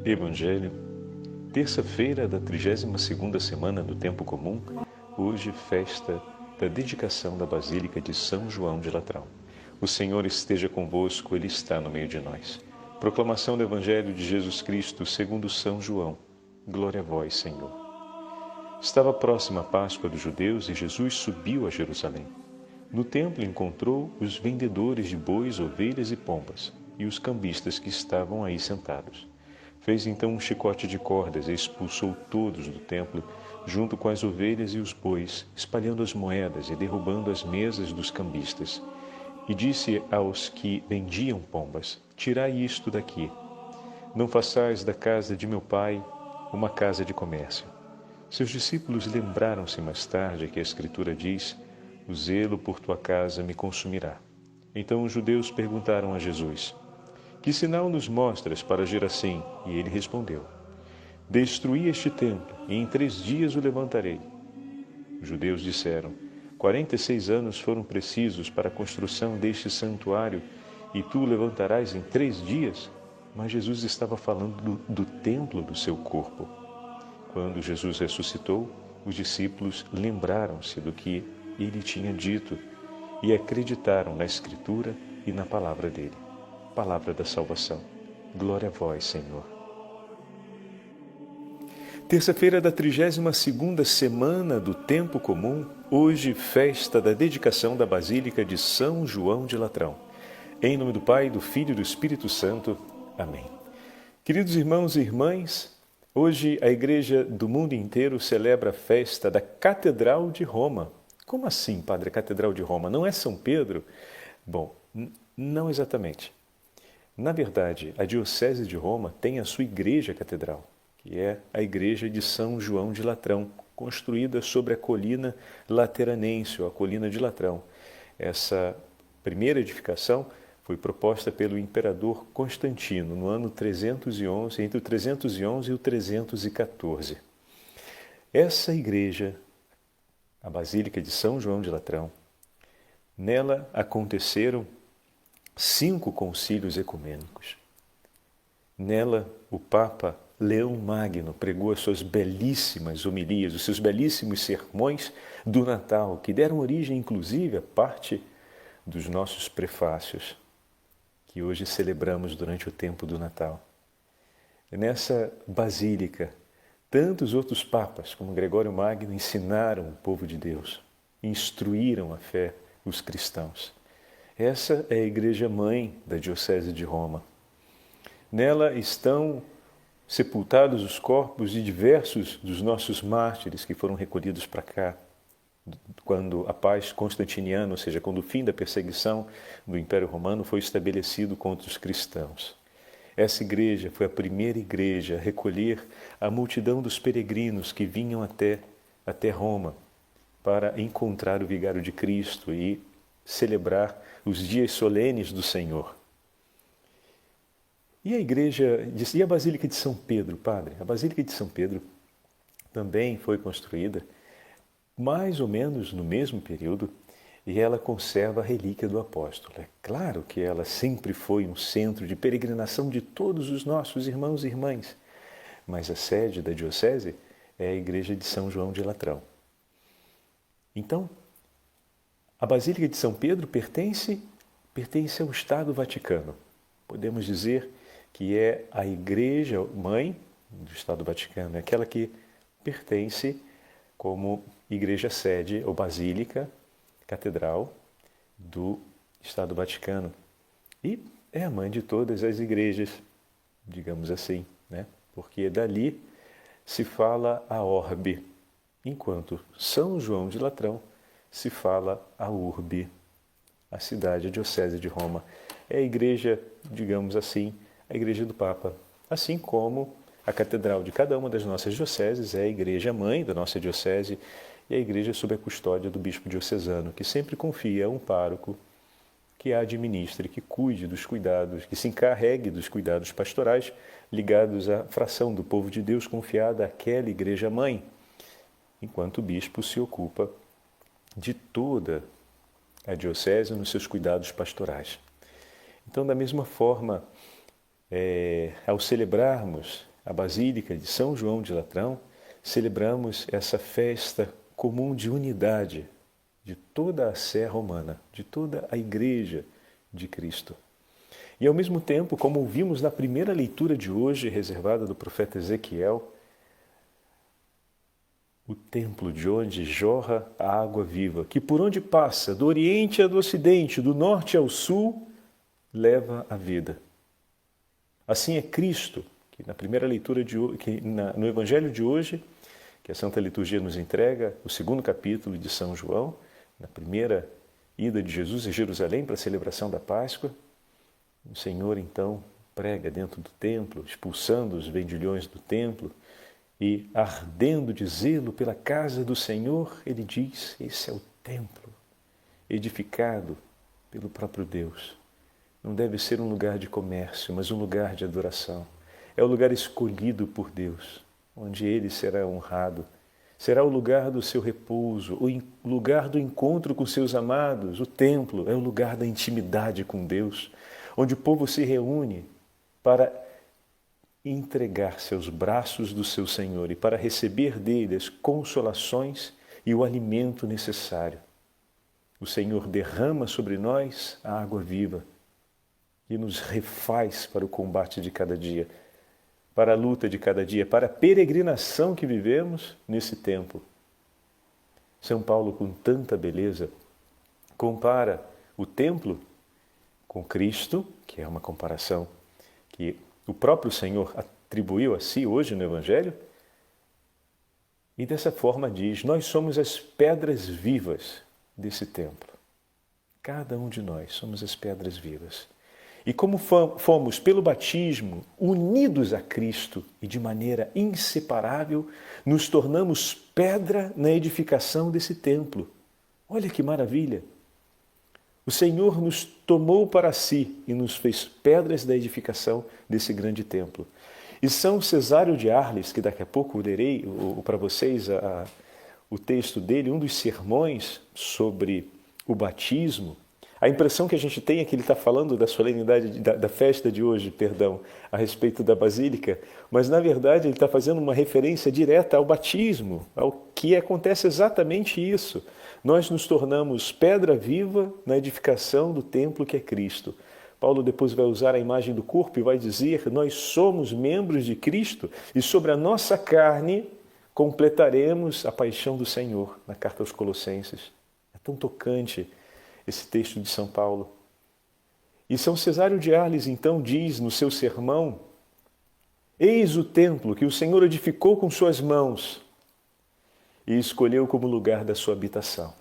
Evangelho, terça-feira da 32ª semana do Tempo Comum, hoje festa da dedicação da Basílica de São João de Latrão. O Senhor esteja convosco, Ele está no meio de nós. Proclamação do Evangelho de Jesus Cristo segundo São João. Glória a vós, Senhor. Estava próxima a Páscoa dos judeus e Jesus subiu a Jerusalém. No templo encontrou os vendedores de bois, ovelhas e pombas e os cambistas que estavam aí sentados. Fez então um chicote de cordas e expulsou todos do templo, junto com as ovelhas e os bois, espalhando as moedas e derrubando as mesas dos cambistas. E disse aos que vendiam pombas: Tirai isto daqui. Não façais da casa de meu pai uma casa de comércio. Seus discípulos lembraram-se mais tarde que a Escritura diz: O zelo por tua casa me consumirá. Então os judeus perguntaram a Jesus: Que sinal nos mostras para agir assim? E ele respondeu: Destruí este templo, e em 3 dias o levantarei. Os judeus disseram: 46 anos foram precisos para a construção deste santuário, e tu o levantarás em 3 dias? Mas Jesus estava falando do templo do seu corpo. Quando Jesus ressuscitou, os discípulos lembraram-se do que ele tinha dito e acreditaram na Escritura e na palavra dele. Palavra da salvação. Glória a vós, Senhor. Terça-feira da 32ª semana do Tempo Comum, hoje festa da dedicação da Basílica de São João de Latrão. Em nome do Pai, do Filho e do Espírito Santo. Amém. Queridos irmãos e irmãs, hoje a Igreja do mundo inteiro celebra a festa da Catedral de Roma. Como assim, Padre, a Catedral de Roma? Não é São Pedro? Bom, não exatamente. Na verdade, a Diocese de Roma tem a sua igreja catedral, que é a Igreja de São João de Latrão, construída sobre a colina Lateranense, ou a colina de Latrão. Essa primeira edificação foi proposta pelo imperador Constantino no ano 311, entre o 311 e o 314. Essa igreja, a Basílica de São João de Latrão, nela aconteceram 5 concílios ecumênicos. Nela, o Papa Leão Magno pregou as suas belíssimas homilias, os seus belíssimos sermões do Natal, que deram origem, inclusive, a parte dos nossos prefácios, que hoje celebramos durante o tempo do Natal. Nessa basílica, tantos outros papas, como Gregório Magno, ensinaram o povo de Deus, instruíram a fé os cristãos. Essa é a Igreja-mãe da Diocese de Roma. Nela estão sepultados os corpos de diversos dos nossos mártires que foram recolhidos para cá, quando a paz constantiniana, ou seja, quando o fim da perseguição do Império Romano foi estabelecido contra os cristãos. Essa igreja foi a primeira igreja a recolher a multidão dos peregrinos que vinham até Roma para encontrar o Vigário de Cristo e celebrar os dias solenes do Senhor. E a Basílica de São Pedro, Padre? A Basílica de São Pedro também foi construída mais ou menos no mesmo período e ela conserva a relíquia do apóstolo. É claro que ela sempre foi um centro de peregrinação de todos os nossos irmãos e irmãs, mas a sede da diocese é a Igreja de São João de Latrão. Então, a Basílica de São Pedro pertence ao Estado Vaticano. Podemos dizer que é a Igreja Mãe do Estado Vaticano, é aquela que pertence como Igreja Sede ou Basílica Catedral do Estado Vaticano. E é a mãe de todas as igrejas, digamos assim, né? Porque dali se fala a orbe, enquanto São João de Latrão se fala a urbe, a cidade, a Diocese de Roma. É a igreja, digamos assim, a igreja do Papa. Assim como a catedral de cada uma das nossas dioceses é a igreja-mãe da nossa diocese e a igreja sob a custódia do bispo diocesano, que sempre confia a um pároco que a administre, que cuide dos cuidados, que se encarregue dos cuidados pastorais ligados à fração do povo de Deus confiada àquela igreja-mãe, enquanto o bispo se ocupa de toda a diocese nos seus cuidados pastorais. Então, da mesma forma, ao celebrarmos a Basílica de São João de Latrão, celebramos essa festa comum de unidade de toda a Sé romana, de toda a Igreja de Cristo. E ao mesmo tempo, como ouvimos na primeira leitura de hoje, reservada do profeta Ezequiel, o templo de onde jorra a água viva, que por onde passa, do Oriente ao Ocidente, do Norte ao Sul, leva a vida. Assim é Cristo, que na primeira leitura de hoje, no Evangelho de hoje, que a Santa Liturgia nos entrega, o segundo capítulo de São João, na primeira ida de Jesus a Jerusalém para a celebração da Páscoa, o Senhor então prega dentro do templo, expulsando os vendilhões do templo, e ardendo de zelo pela casa do Senhor, ele diz: esse é o templo edificado pelo próprio Deus. Não deve ser um lugar de comércio, mas um lugar de adoração. É o lugar escolhido por Deus, onde ele será honrado. Será o lugar do seu repouso, o lugar do encontro com seus amados. O templo é o lugar da intimidade com Deus, onde o povo se reúne para entregar-se aos braços do seu Senhor e para receber dele as consolações e o alimento necessário. O Senhor derrama sobre nós a água viva e nos refaz para o combate de cada dia, para a luta de cada dia, para a peregrinação que vivemos nesse tempo. São Paulo, com tanta beleza, compara o templo com Cristo, que é uma comparação que o próprio Senhor atribuiu a si hoje no Evangelho, e dessa forma diz: nós somos as pedras vivas desse templo. Cada um de nós somos as pedras vivas. E como fomos, pelo batismo, unidos a Cristo e de maneira inseparável, nos tornamos pedra na edificação desse templo. Olha que maravilha! O Senhor nos tomou para si e nos fez pedras da edificação desse grande templo. E São Cesário de Arles, que daqui a pouco lerei para vocês o texto dele, um dos sermões sobre o batismo, a impressão que a gente tem é que ele está falando da solenidade, da festa de hoje, perdão, a respeito da Basílica, mas na verdade ele está fazendo uma referência direta ao batismo, ao que acontece exatamente isso. Nós nos tornamos pedra viva na edificação do templo que é Cristo. Paulo depois vai usar a imagem do corpo e vai dizer: nós somos membros de Cristo e sobre a nossa carne completaremos a paixão do Senhor, na carta aos Colossenses. É tão tocante esse texto de São Paulo. E São Cesário de Arles então diz no seu sermão: eis o templo que o Senhor edificou com suas mãos e escolheu como lugar da sua habitação.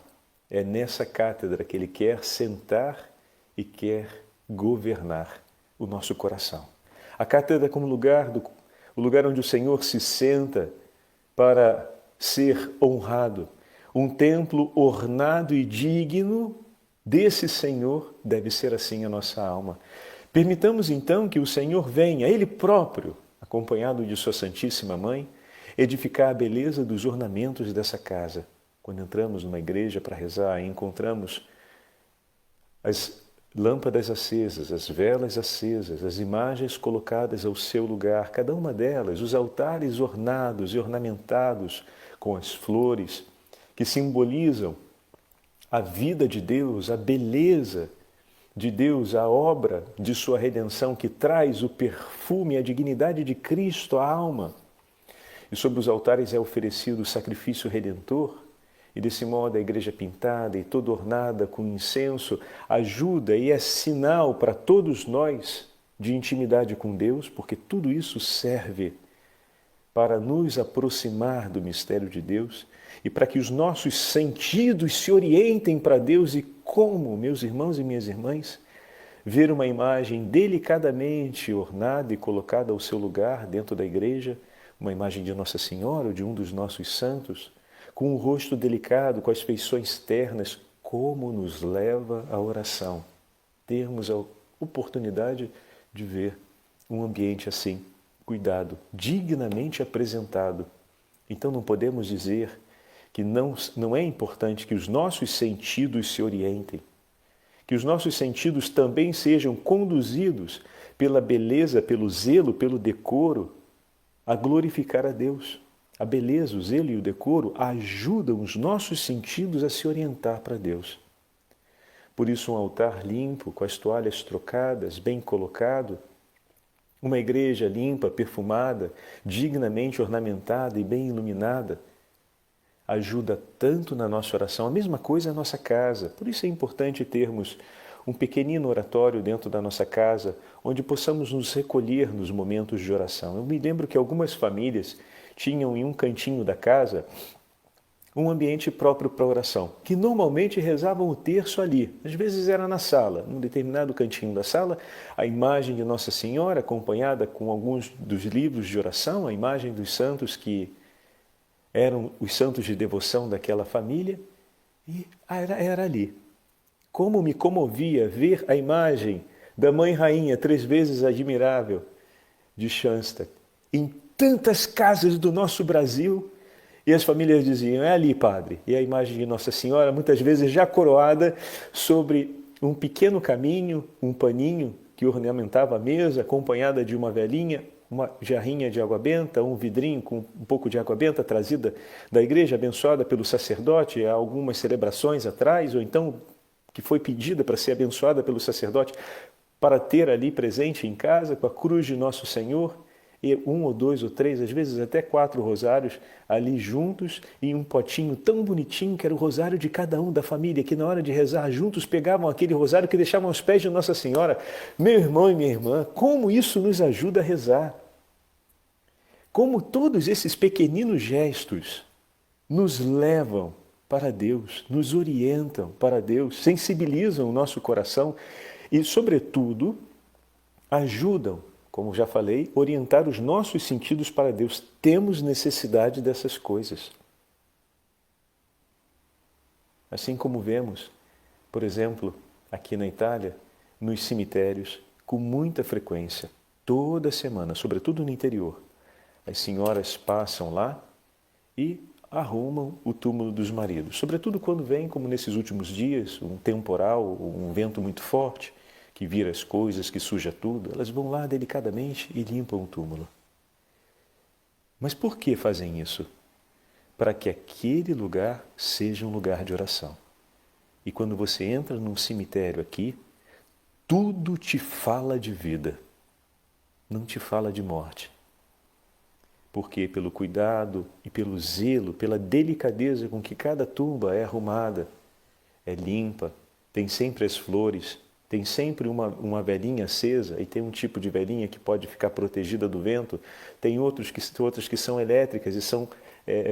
É nessa cátedra que ele quer sentar e quer governar o nosso coração. A cátedra como o lugar onde o Senhor se senta para ser honrado. Um templo ornado e digno desse Senhor deve ser assim a nossa alma. Permitamos então que o Senhor venha, Ele próprio, acompanhado de sua Santíssima Mãe, edificar a beleza dos ornamentos dessa casa. Quando entramos numa igreja para rezar e encontramos as lâmpadas acesas, as velas acesas, as imagens colocadas ao seu lugar, cada uma delas, os altares ornados e ornamentados com as flores que simbolizam a vida de Deus, a beleza de Deus, a obra de sua redenção que traz o perfume, a dignidade de Cristo à alma. E sobre os altares é oferecido o sacrifício redentor, e desse modo a igreja pintada e toda ornada com incenso ajuda e é sinal para todos nós de intimidade com Deus, porque tudo isso serve para nos aproximar do mistério de Deus e para que os nossos sentidos se orientem para Deus. E como, meus irmãos e minhas irmãs, ver uma imagem delicadamente ornada e colocada ao seu lugar dentro da igreja, uma imagem de Nossa Senhora ou de um dos nossos santos, com um rosto delicado, com as feições ternas, como nos leva à oração. Termos a oportunidade de ver um ambiente assim, cuidado, dignamente apresentado. Então não podemos dizer que não é importante que os nossos sentidos se orientem, que os nossos sentidos também sejam conduzidos pela beleza, pelo zelo, pelo decoro a glorificar a Deus. A beleza, o zelo e o decoro ajudam os nossos sentidos a se orientar para Deus. Por isso, um altar limpo, com as toalhas trocadas, bem colocado, uma igreja limpa, perfumada, dignamente ornamentada e bem iluminada, ajuda tanto na nossa oração. A mesma coisa a nossa casa. Por isso é importante termos um pequenino oratório dentro da nossa casa, onde possamos nos recolher nos momentos de oração. Eu me lembro que algumas famílias tinham em um cantinho da casa um ambiente próprio para oração, que normalmente rezavam o terço ali. Às vezes era na sala, num determinado cantinho da sala, a imagem de Nossa Senhora, acompanhada com alguns dos livros de oração, a imagem dos santos que eram os santos de devoção daquela família, e era ali. Como me comovia ver a imagem da Mãe Rainha, 3 vezes admirável, de Schanstatt, em tantas casas do nosso Brasil. E as famílias diziam, é ali, padre. E a imagem de Nossa Senhora, muitas vezes já coroada sobre um pequeno caminho, um paninho que ornamentava a mesa, acompanhada de uma velhinha, uma jarrinha de água benta, um vidrinho com um pouco de água benta trazida da igreja, abençoada pelo sacerdote há algumas celebrações atrás, ou então que foi pedida para ser abençoada pelo sacerdote, para ter ali presente em casa, com a cruz de Nosso Senhor, e 1 ou 2 ou 3, às vezes até 4 rosários ali juntos, em um potinho tão bonitinho que era o rosário de cada um da família, que na hora de rezar juntos pegavam aquele rosário que deixavam aos pés de Nossa Senhora. Meu irmão e minha irmã, como isso nos ajuda a rezar! Como todos esses pequeninos gestos nos levam para Deus, nos orientam para Deus, sensibilizam o nosso coração e, sobretudo, ajudam, como já falei, orientar os nossos sentidos para Deus. Temos necessidade dessas coisas. Assim como vemos, por exemplo, aqui na Itália, nos cemitérios, com muita frequência, toda semana, sobretudo no interior, as senhoras passam lá e arrumam o túmulo dos maridos. Sobretudo quando vem, como nesses últimos dias, um temporal, um vento muito forte, que vira as coisas, que suja tudo, elas vão lá delicadamente e limpam o túmulo. Mas por que fazem isso? Para que aquele lugar seja um lugar de oração. E quando você entra num cemitério aqui, tudo te fala de vida, não te fala de morte. Porque pelo cuidado e pelo zelo, pela delicadeza com que cada tumba é arrumada, é limpa, tem sempre as flores, tem sempre uma velinha acesa, e tem um tipo de velinha que pode ficar protegida do vento, tem outras que são elétricas e são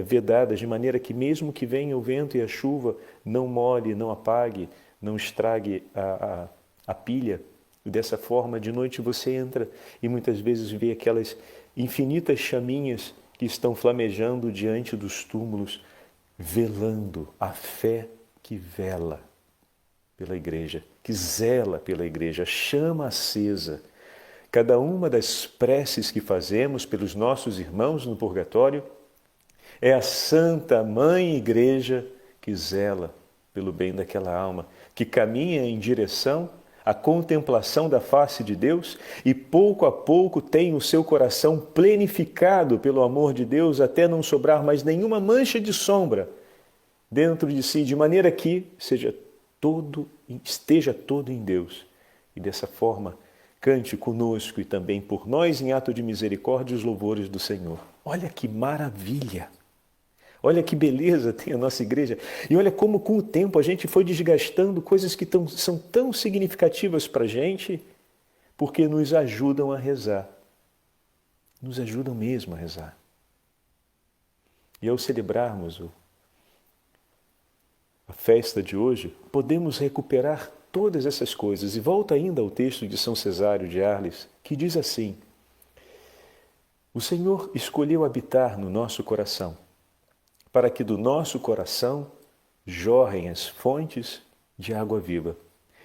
vedadas, de maneira que mesmo que venha o vento e a chuva, não molhe, não apague, não estrague a pilha. E dessa forma, de noite você entra e muitas vezes vê aquelas infinitas chaminhas que estão flamejando diante dos túmulos, velando a fé que vela pela igreja, que zela pela igreja, chama acesa. Cada uma das preces que fazemos pelos nossos irmãos no purgatório é a Santa Mãe Igreja que zela pelo bem daquela alma, que caminha em direção à contemplação da face de Deus e pouco a pouco tem o seu coração plenificado pelo amor de Deus até não sobrar mais nenhuma mancha de sombra dentro de si, de maneira que esteja todo em Deus. E dessa forma, cante conosco e também por nós em ato de misericórdia os louvores do Senhor. Olha que maravilha! Olha que beleza tem a nossa igreja. E olha como com o tempo a gente foi desgastando coisas que são tão significativas para a gente, porque nos ajudam a rezar. Nos ajudam mesmo a rezar. E ao celebrarmos a festa de hoje, podemos recuperar todas essas coisas. E volta ainda ao texto de São Cesário de Arles, que diz assim: o Senhor escolheu habitar no nosso coração, para que do nosso coração jorrem as fontes de água viva.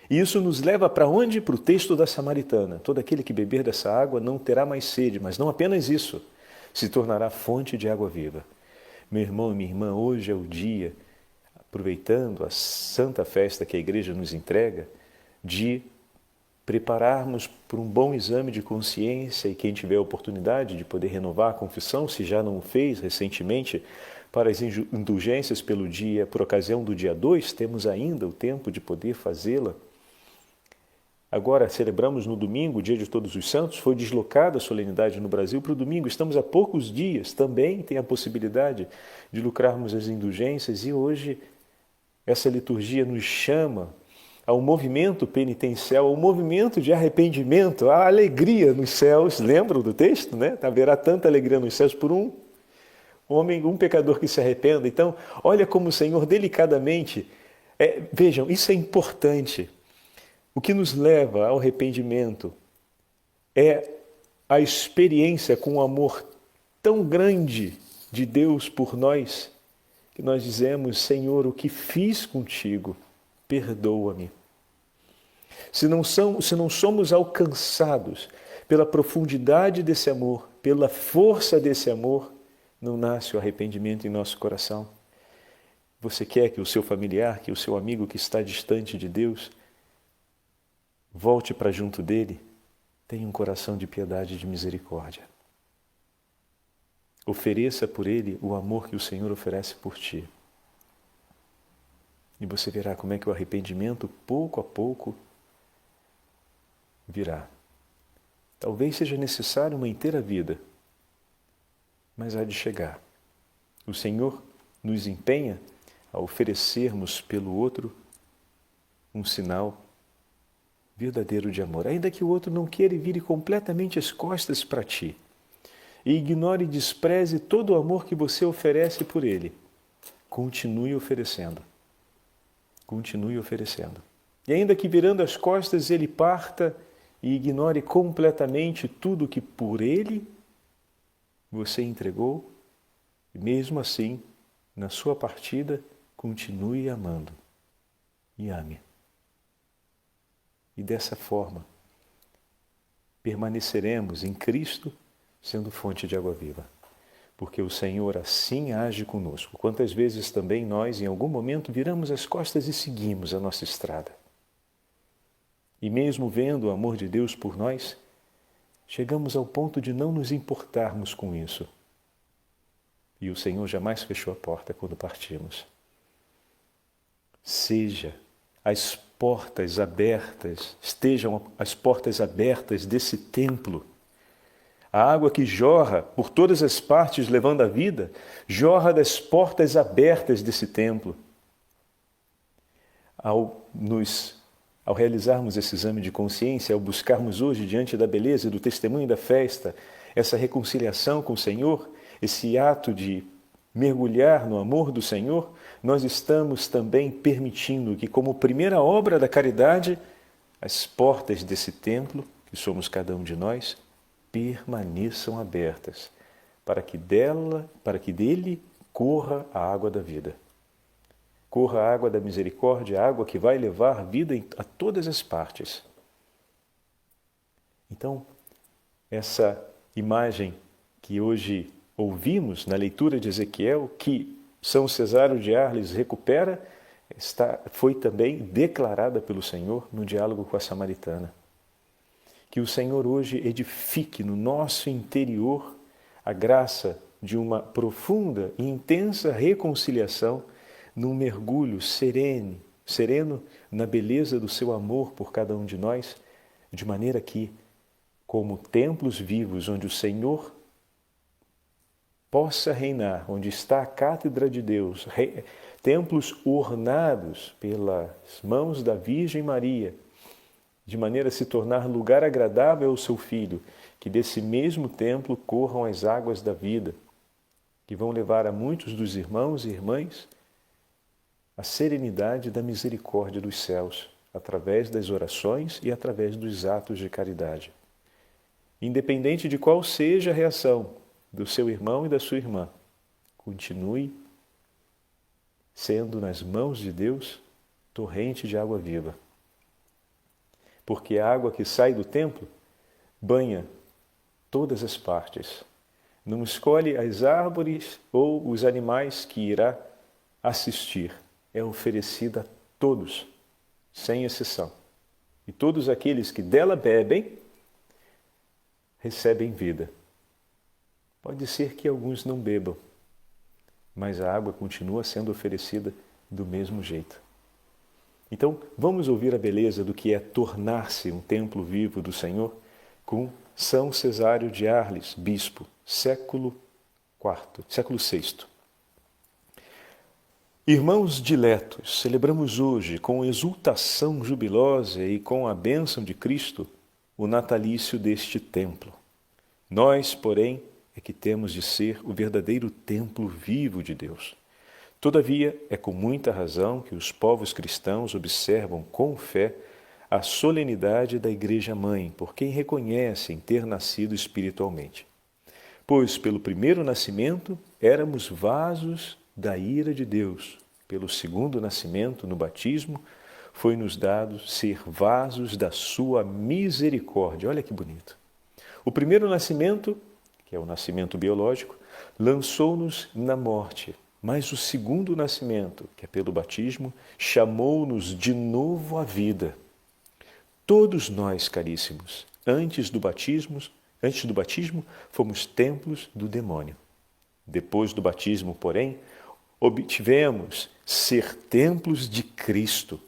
E isso nos leva para onde? Para o texto da Samaritana. Todo aquele que beber dessa água não terá mais sede, mas não apenas isso, se tornará fonte de água viva. Meu irmão e minha irmã, hoje é o dia, aproveitando a santa festa que a igreja nos entrega, de prepararmos por um bom exame de consciência e quem tiver a oportunidade de poder renovar a confissão, se já não o fez recentemente, para as indulgências pelo dia, por ocasião do dia 2, temos ainda o tempo de poder fazê-la. Agora celebramos no domingo, o dia de Todos os Santos, foi deslocada a solenidade no Brasil para o domingo, estamos a poucos dias, também tem a possibilidade de lucrarmos as indulgências e hoje essa liturgia nos chama ao movimento penitencial, ao movimento de arrependimento, à alegria nos céus. Lembram do texto, né? Haverá tanta alegria nos céus por um homem, um pecador que se arrependa. Então, olha como o Senhor delicadamente... vejam, isso é importante. O que nos leva ao arrependimento é a experiência com o amor tão grande de Deus por nós, que nós dizemos, Senhor, o que fiz contigo, perdoa-me. Se não somos alcançados pela profundidade desse amor, pela força desse amor, não nasce o arrependimento em nosso coração. Você quer que o seu familiar, que o seu amigo que está distante de Deus, volte para junto dele? Tenha um coração de piedade e de misericórdia. Ofereça por ele o amor que o Senhor oferece por ti. E você verá como é que o arrependimento, pouco a pouco, virá. Talvez seja necessário uma inteira vida, mas há de chegar. O Senhor nos empenha a oferecermos pelo outro um sinal verdadeiro de amor, ainda que o outro não queira e vire completamente as costas para ti, e ignore e despreze todo o amor que você oferece por ele. Continue oferecendo. Continue oferecendo. E ainda que virando as costas ele parta e ignore completamente tudo que por ele você entregou, e mesmo assim, na sua partida, continue amando e ame. E dessa forma, permaneceremos em Cristo, sendo fonte de água viva. Porque o Senhor assim age conosco. Quantas vezes também nós, em algum momento, viramos as costas e seguimos a nossa estrada. E mesmo vendo o amor de Deus por nós, chegamos ao ponto de não nos importarmos com isso. E o Senhor jamais fechou a porta quando partimos. Estejam as portas abertas desse templo. A água que jorra por todas as partes levando a vida, jorra das portas abertas desse templo. Ao realizarmos esse exame de consciência, ao buscarmos hoje, diante da beleza e do testemunho da festa, essa reconciliação com o Senhor, esse ato de mergulhar no amor do Senhor, nós estamos também permitindo que, como primeira obra da caridade, as portas desse templo, que somos cada um de nós, permaneçam abertas, para que dele corra a água da vida. Corra a água da misericórdia, a água que vai levar vida a todas as partes. Então, essa imagem que hoje ouvimos na leitura de Ezequiel, que São Cesário de Arles recupera, foi também declarada pelo Senhor no diálogo com a samaritana. Que o Senhor hoje edifique no nosso interior a graça de uma profunda e intensa reconciliação num mergulho sereno na beleza do seu amor por cada um de nós, de maneira que, como templos vivos onde o Senhor possa reinar, onde está a cátedra de Deus, templos ornados pelas mãos da Virgem Maria, de maneira a se tornar lugar agradável ao seu Filho, que desse mesmo templo corram as águas da vida, que vão levar a muitos dos irmãos e irmãs a serenidade da misericórdia dos céus, através das orações e através dos atos de caridade. Independente de qual seja a reação do seu irmão e da sua irmã, continue sendo nas mãos de Deus torrente de água viva. Porque a água que sai do templo banha todas as partes. Não escolhe as árvores ou os animais que irá assistir. É oferecida a todos, sem exceção. e todos aqueles que dela bebem recebem vida. Pode ser que alguns não bebam, mas a água continua sendo oferecida do mesmo jeito. Então, vamos ouvir a beleza do que é tornar-se um templo vivo do Senhor com São Cesário de Arles, bispo, século VI. Irmãos diletos, celebramos hoje com exultação jubilosa e com a bênção de Cristo o natalício deste templo. Nós, porém, é que temos de ser o verdadeiro templo vivo de Deus. Todavia, é com muita razão que os povos cristãos observam com fé a solenidade da Igreja-mãe, por quem reconhecem ter nascido espiritualmente. Pois, pelo primeiro nascimento, éramos vasos da ira de Deus. Pelo segundo nascimento, no batismo, foi-nos dado ser vasos da sua misericórdia. Olha que bonito. O primeiro nascimento, que é o nascimento biológico, lançou-nos na morte. Mas o segundo nascimento, que é pelo batismo, chamou-nos de novo à vida. Todos nós, caríssimos, antes do batismo, fomos templos do demônio. Depois do batismo, porém, obtivemos ser templos de Cristo.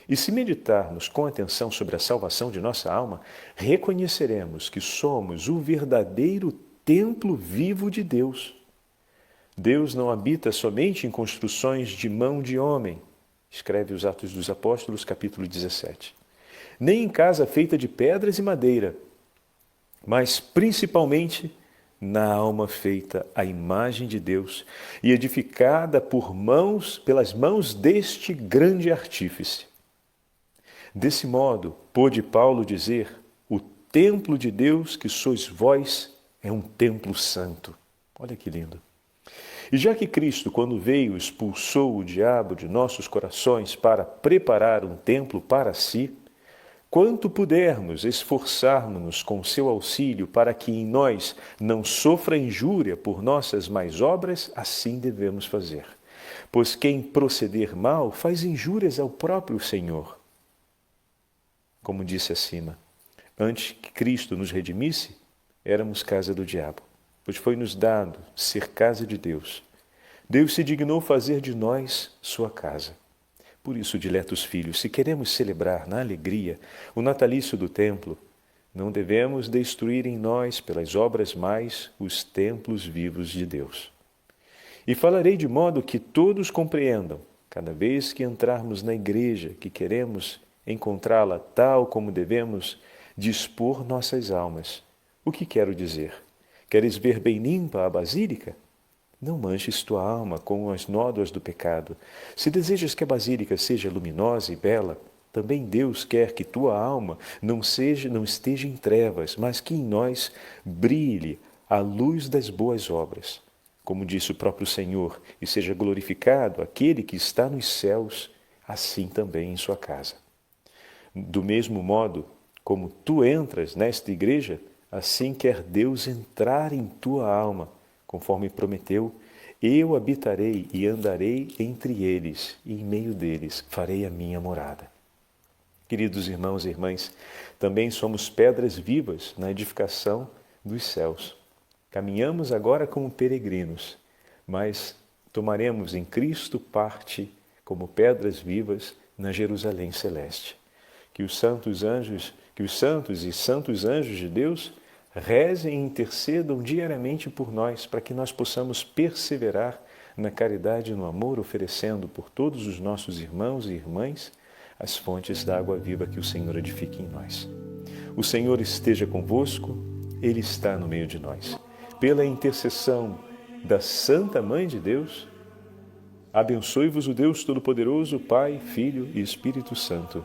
E se meditarmos com atenção sobre a salvação de nossa alma, reconheceremos que somos o verdadeiro templo vivo de Deus. Deus não habita somente em construções de mão de homem, escreve os Atos dos Apóstolos, capítulo 17, nem em casa feita de pedras e madeira, mas principalmente na alma feita à imagem de Deus e edificada pelas mãos deste grande artífice. Desse modo, pôde Paulo dizer: o templo de Deus que sois vós é um templo santo. Olha que lindo. E já que Cristo, quando veio, expulsou o diabo de nossos corações para preparar um templo para si, quanto pudermos esforçarmos-nos com seu auxílio para que em nós não sofra injúria por nossas más obras, assim devemos fazer. Pois quem proceder mal faz injúrias ao próprio Senhor. Como disse acima, antes que Cristo nos redimisse, éramos casa do diabo, pois foi-nos dado ser casa de Deus. Deus se dignou fazer de nós sua casa. Por isso, diletos filhos, se queremos celebrar na alegria o natalício do templo, não devemos destruir em nós, pelas obras mais, os templos vivos de Deus. E falarei de modo que todos compreendam, cada vez que entrarmos na igreja, que queremos encontrá-la tal como devemos dispor nossas almas. O que quero dizer? Queres ver bem limpa a basílica? Não manches tua alma com as nódoas do pecado. Se desejas que a basílica seja luminosa e bela, também Deus quer que tua alma não esteja em trevas, mas que em nós brilhe a luz das boas obras. Como disse o próprio Senhor, e seja glorificado aquele que está nos céus, assim também em sua casa. Do mesmo modo como tu entras nesta igreja, assim quer Deus entrar em tua alma, conforme prometeu: eu habitarei e andarei entre eles, e em meio deles farei a minha morada. Queridos irmãos e irmãs, também somos pedras vivas na edificação dos céus. Caminhamos agora como peregrinos, mas tomaremos em Cristo parte como pedras vivas na Jerusalém celeste. Que os santos e santos anjos de Deus rezem e intercedam diariamente por nós, para que nós possamos perseverar na caridade e no amor, oferecendo por todos os nossos irmãos e irmãs as fontes da água viva que o Senhor edifique em nós. O Senhor esteja convosco, Ele está no meio de nós. Pela intercessão da Santa Mãe de Deus, abençoe-vos o Deus Todo-Poderoso, Pai, Filho e Espírito Santo.